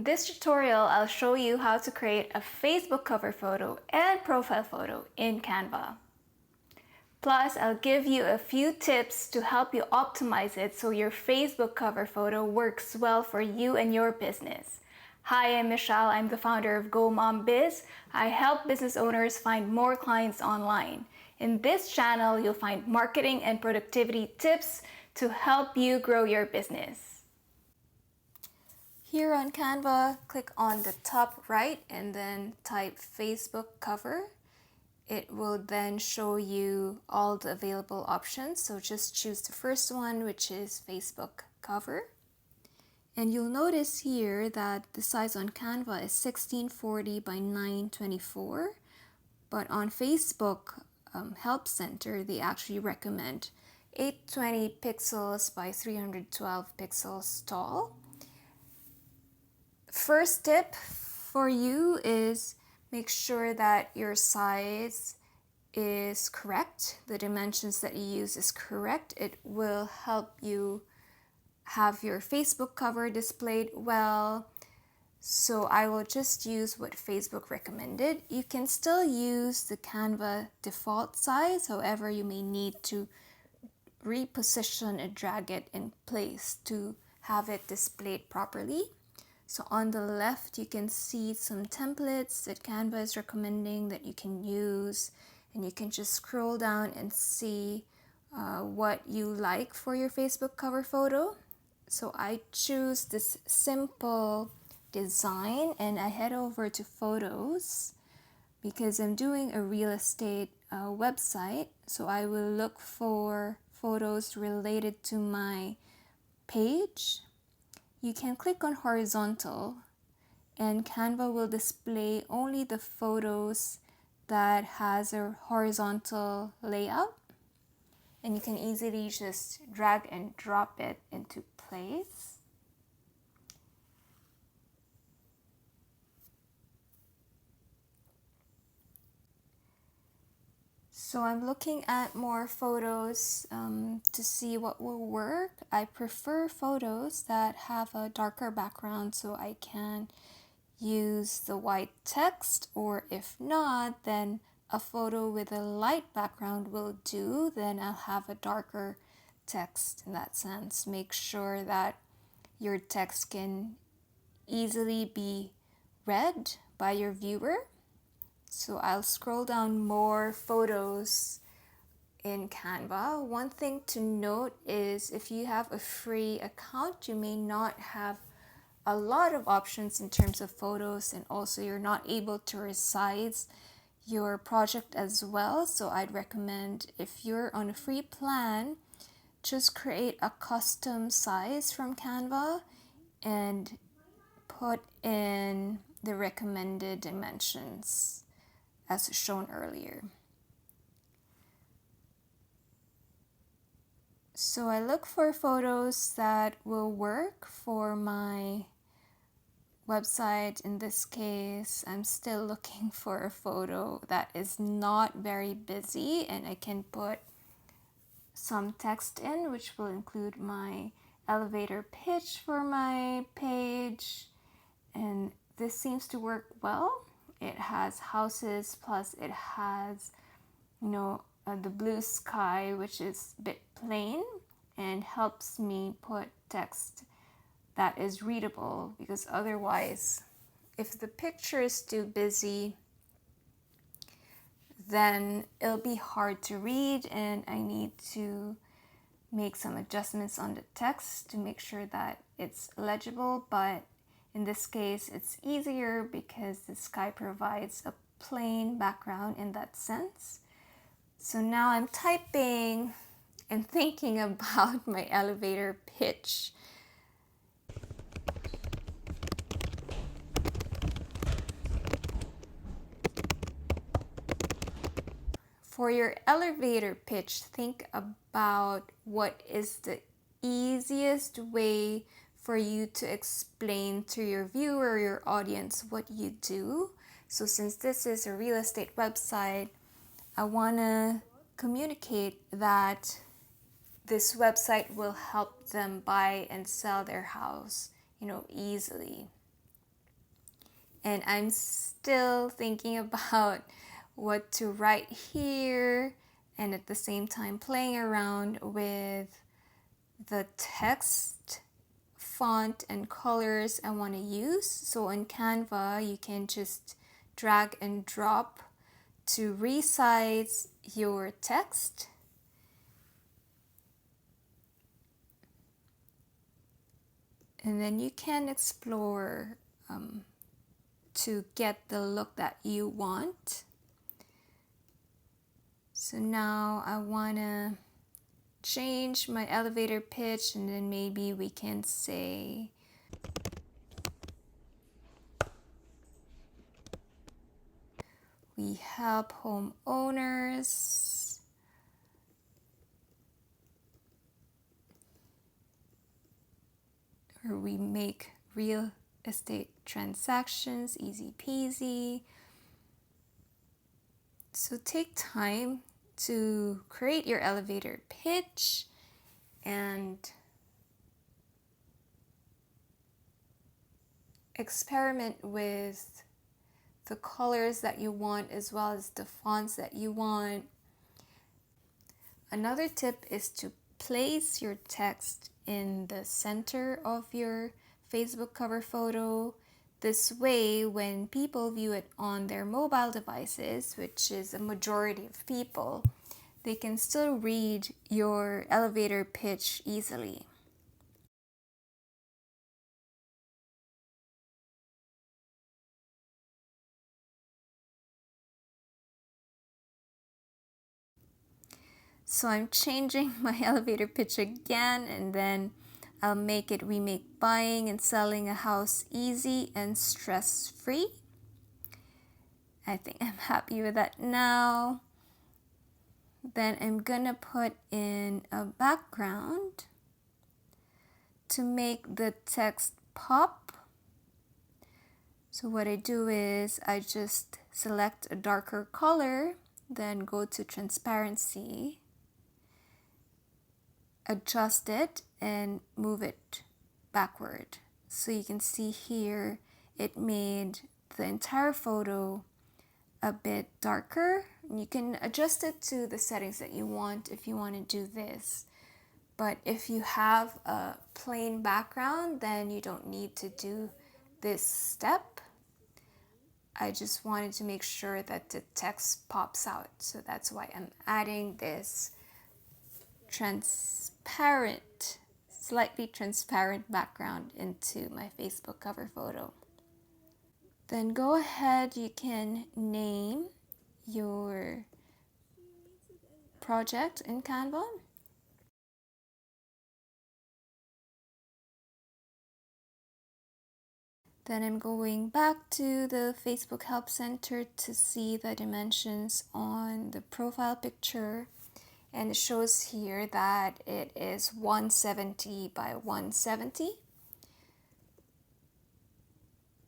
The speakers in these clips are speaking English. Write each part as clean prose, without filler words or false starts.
this tutorial, I'll show you how to create a Facebook cover photo and profile photo in Canva. Plus, I'll give you a few tips to help you optimize it so your Facebook cover photo works well for you and your business. Hi, I'm Michelle. I'm the founder of Go Mom Biz. I help business owners find more clients online. In this channel, you'll find marketing and productivity tips to help you grow your business. Here on Canva, click on the top right and then type Facebook cover. It will then show you all the available options. So just choose the first one, which is Facebook cover. And you'll notice here that the size on Canva is 1640 by 924. But on Facebook Help Center, they actually recommend 820 pixels by 312 pixels tall. First tip for you is make sure that your size is correct. The dimensions that you use is correct. It will help you have your Facebook cover displayed well. So I will just use what Facebook recommended. You can still use the Canva default size. However, you may need to reposition and drag it in place to have it displayed properly. So on the left, you can see some templates that Canva is recommending that you can use, and you can just scroll down and see what you like for your Facebook cover photo. So I choose this simple design and I head over to photos because I'm doing a real estate website. So I will look for photos related to my page. You can click on horizontal and Canva will display only the photos that has a horizontal layout, and you can easily just drag and drop it into place. So I'm looking at more photos to see what will work. I prefer photos that have a darker background so I can use the white text, or if not, then a photo with a light background will do. Then I'll have a darker text in that sense. Make sure that your text can easily be read by your viewer. So I'll scroll down more photos in Canva. One thing to note is if you have a free account, you may not have a lot of options in terms of photos, and also you're not able to resize your project as well. So I'd recommend, if you're on a free plan, just create a custom size from Canva and put in the recommended dimensions as shown earlier. So I look for photos that will work for my website. In this case, I'm still looking for a photo that is not very busy and I can put some text in, which will include my elevator pitch for my page. And this seems to work well. It has houses, plus it has, the blue sky, which is a bit plain, and helps me put text that is readable, because otherwise, if the picture is too busy, then it'll be hard to read, and I need to make some adjustments on the text to make sure that it's legible. But in this case, it's easier because the sky provides a plain background in that sense. So now I'm typing and thinking about my elevator pitch. For your elevator pitch, think about what is the easiest way for you to explain to your viewer, your audience, what you do. So since this is a real estate website, I want to communicate that this website will help them buy and sell their house, easily. and I'm still thinking about what to write here, and at the same time playing around with the text, font, and colors I want to use. So on Canva, you can just drag and drop to resize your text. And then you can explore to get the look that you want. So now I want to change my elevator pitch, and then maybe we can say we help homeowners or we make real estate transactions easy peasy. So take time to create your elevator pitch and experiment with the colors that you want as well as the fonts that you want. Another tip is to place your text in the center of your Facebook cover photo. This way, when people view it on their mobile devices, which is a majority of people, they can still read your elevator pitch easily. So I'm changing my elevator pitch again, and then I'll make it we make buying and selling a house easy and stress-free. I think I'm happy with that now. Then I'm gonna put in a background to make the text pop. So what I do is I just select a darker color, then go to transparency, adjust it, and move it backward. So you can see here it made the entire photo a bit darker. You can adjust it to the settings that you want if you want to do this. But if you have a plain background, then you don't need to do this step. I just wanted to make sure that the text pops out. So that's why I'm adding this transparent, slightly transparent background into my Facebook cover photo. Then go ahead, you can name your project in Canva. Then I'm going back to the Facebook Help Center to see the dimensions on the profile picture. And it shows here that it is 170 by 170.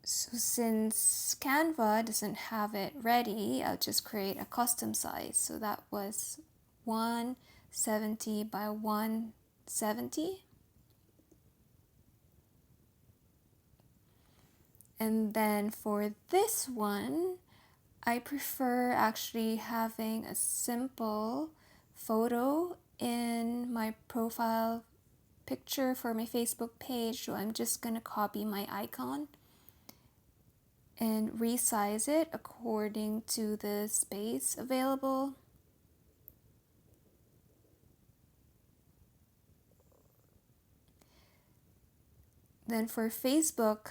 So since Canva doesn't have it ready, I'll just create a custom size. So that was 170 by 170. And then for this one, I prefer actually having a simple photo in my profile picture for my Facebook page. So I'm just going to copy my icon and resize it according to the space available. Then for Facebook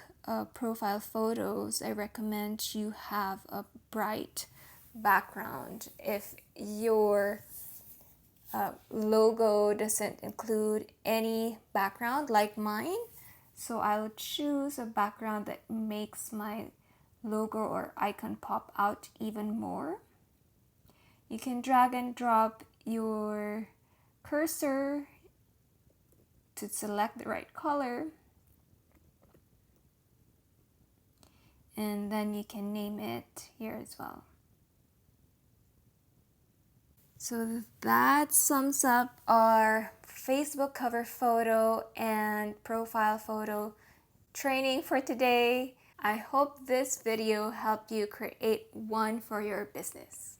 profile photos, I recommend you have a bright background. If your logo doesn't include any background like mine, so I'll choose a background that makes my logo or icon pop out even more. You can drag and drop your cursor to select the right color, and then you can name it here as well. So that sums up our Facebook cover photo and profile photo training for today. I hope this video helped you create one for your business.